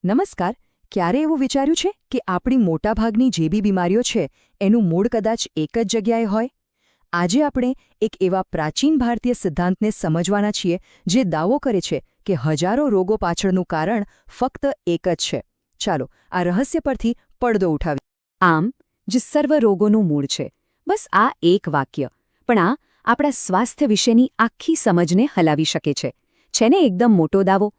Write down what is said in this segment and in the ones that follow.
નમસ્કાર. ક્યારે એવું વિચાર્યું છે કે આપણી મોટાભાગની જે બી બીમારીઓ છે એનું મૂળ કદાચ એક જ જગ્યાએ હોય? આજે આપણે એક એવા પ્રાચીન ભારતીય સિદ્ધાંતને સમજવાના છીએ જે દાવો કરે છે કે હજારો રોગો પાછળનું કારણ ફક્ત એક જ છે. ચાલો આ રહસ્ય પરથી પડદો ઉઠાવીએ. આમ જે સર્વ રોગોનું મૂળ છે, બસ આ એક વાક્ય પણ આ આપણા સ્વાસ્થ્ય વિશેની આખી સમજને હલાવી શકે છે ને એકદમ મોટો દાવો?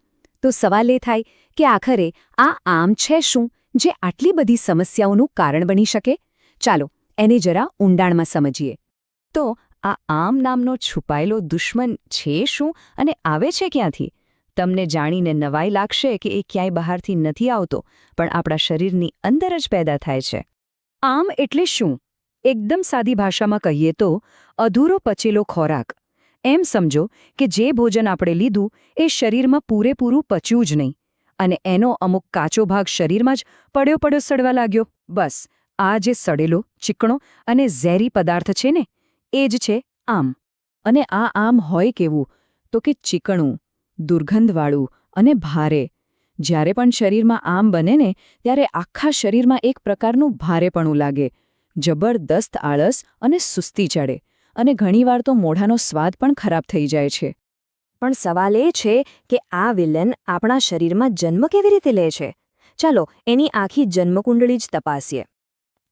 તો સવાલ એ થાય કે આખરે આ આમ છે શું જે આટલી બધી સમસ્યાઓનું કારણ બની શકે? ચાલો એને જરા ઊંડાણમાં સમજીએ. તો આ આમ નામનો છુપાયેલો દુશ્મન છે શું અને આવે છે ક્યાંથી? તમને જાણીને નવાઈ લાગશે કે એ ક્યાંય બહારથી નથી આવતો, પણ આપણા શરીરની અંદર જ પેદા થાય છે. આમ એટલે શું? એકદમ સાદી ભાષામાં કહીએ તો અધૂરો પચેલો ખોરાક. એમ સમજો કે જે ભોજન આપણે લીધું એ શરીરમાં પૂરેપૂરું પચ્યું જ નહીં અને એનો અમુક કાચો ભાગ શરીરમાં જ પડ્યો સડવા લાગ્યો. બસ આ જે સડેલો, ચીકણો અને ઝેરી પદાર્થ છે ને, એ જ છે આમ. અને આ આમ હોય કેવું? તો કે ચીકણું, દુર્ગંધવાળું અને ભારે. જ્યારે પણ શરીરમાં આમ બને ને ત્યારે આખા શરીરમાં એક પ્રકારનું ભારેપણું લાગે, જબરદસ્ત આળસ અને સુસ્તી ચડે અને ઘણીવાર તો મોઢાનો સ્વાદ પણ ખરાબ થઈ જાય છે. પણ સવાલ એ છે કે આ વિલન આપણા શરીરમાં જન્મ કેવી રીતે લે છે? ચાલો એની આખી જન્મકુંડળી જ તપાસીએ.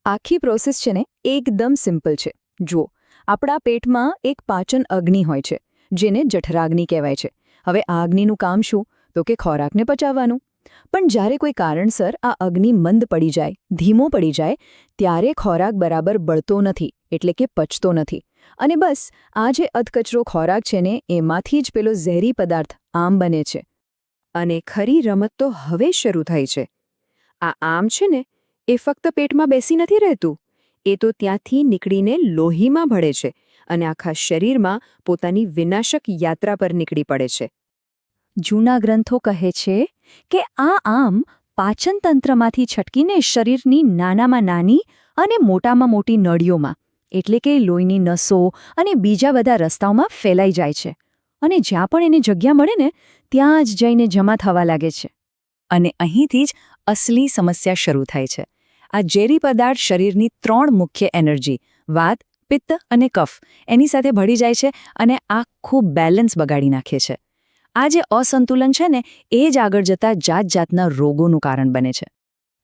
આખી પ્રોસેસ છે ને એકદમ સિમ્પલ છે. જુઓ, આપણા પેટમાં એક પાચન અગ્નિ હોય છે જેને જઠરાગ્નિ કહેવાય છે. હવે આ અગ્નિનું કામ શું? તો કે ખોરાકને પચાવવાનું. પણ જ્યારે કોઈ કારણસર આ અગ્નિ મંદ પડી જાય, ધીમો પડી જાય, ત્યારે ખોરાક બરાબર બળતો નથી, એટલે કે પચતો નથી. અને બસ આ જે અધકચરો ખોરાક છે ને એમાંથી જ પેલો ઝેરી પદાર્થ આમ બને છે. અને ખરી રમત તો હવે શરૂ થઈ છે. આ આમ છે ને એ ફક્ત પેટમાં બેસી નથી રહેતું, એ તો ત્યાંથી નીકળીને લોહીમાં ભળે છે અને આખા શરીરમાં પોતાની વિનાશક યાત્રા પર નીકળી પડે છે. જૂના ગ્રંથો કહે છે કે આ આમ પાચનતંત્રમાંથી છટકીને શરીરની નાનામાં નાની અને મોટામાં મોટી નળીઓમાં, એટલે કે લોહીની નસો અને બીજા બધા રસ્તાઓમાં ફેલાઈ જાય છે અને જ્યાં પણ એને જગ્યા મળે ને ત્યાં જ જઈને જમા થવા લાગે છે. અને અહીંથી જ અસલી સમસ્યા શરૂ થાય છે. આ ઝેરી પદાર્થ શરીરની 3 મુખ્ય એનર્જી વાત, પિત્ત અને કફ એની સાથે ભળી જાય છે અને આખું બેલેન્સ બગાડી નાખે છે. આ જે અસંતુલન છે ને એ જ આગળ જતા જાતજાતના રોગોનું કારણ બને છે.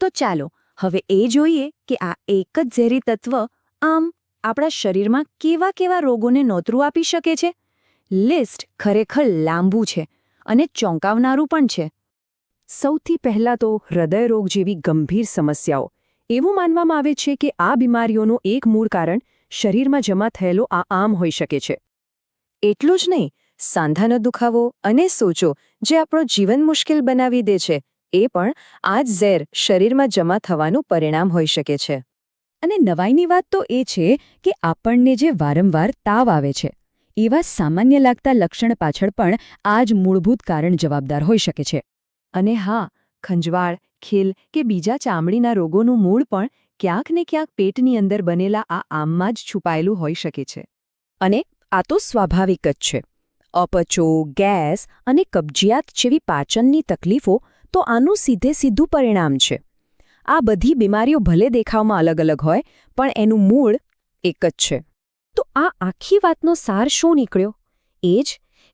તો ચાલો હવે એ જોઈએ કે આ એક જ ઝેરી તત્વ આમ આપણા શરીરમાં કેવા કેવા રોગોને નોતરું આપી શકે છે. લિસ્ટ ખરેખર લાંબુ છે અને ચોંકાવનારું પણ છે. સૌથી પહેલાં તો હૃદયરોગ જેવી ગંભીર સમસ્યાઓ. એવું માનવામાં આવે છે કે આ બીમારીઓનું એક મૂળ કારણ શરીરમાં જમા થયેલો આ આમ હોઈ શકે છે. એટલું જ નહીં, સાંધાનો દુખાવો અને સોજો જે આપણું જીવન મુશ્કેલ બનાવી દે છે, એ પણ આ જ ઝેર શરીરમાં જમા થવાનું પરિણામ હોઈ શકે છે. અને નવાઈની વાત તો એ છે કે આપણને જે વારંવાર તાવ આવે છે, એવા સામાન્ય લાગતા લક્ષણ પાછળ પણ આ જ મૂળભૂત કારણ જવાબદાર હોઈ શકે છે. અને હા, ખંજવાળ, ખીલ કે બીજા ચામડીના રોગોનું મૂળ પણ ક્યાંક ને ક્યાંક પેટની અંદર બનેલા આ આમમાં જ છુપાયેલું હોઈ શકે છે. અને આ તો સ્વાભાવિક જ છે. અપચો, ગેસ અને કબજિયાત જેવી પાચનની તકલીફો તો આનું સીધું પરિણામ છે. આ બધી બીમારીઓ ભલે દેખાવમાં અલગ અલગ હોય, પણ એનું મૂળ એક જ છે. તો આ આખી વાતનો સાર શું નીકળ્યો? એ જ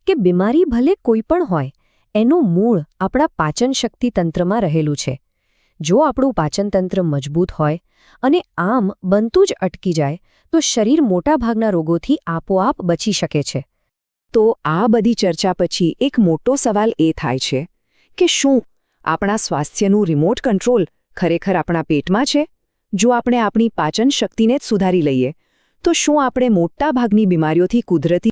કે બીમારી ભલે કોઈ પણ હોય, એનું મૂળ આપણા પાચન શક્તિ તંત્રમાં રહેલું છે. જો આપણું પાચનતંત્ર મજબૂત હોય અને આમ બનતું જ અટકી જાય, તો શરીર મોટાભાગના રોગોથી આપોઆપ બચી શકે છે. તો આ બધી ચર્ચા પછી એક મોટો સવાલ એ થાય છે કે શું આપણા સ્વાસ્થ્યનું રિમોટ કંટ્રોલ ખરેખર આપણા પેટમાં છે? જો આપણે આપણી પાચન શક્તિને જ સુધારી લઈએ, તો શું આપણે મોટાભાગની બીમારીઓથી કુદરતી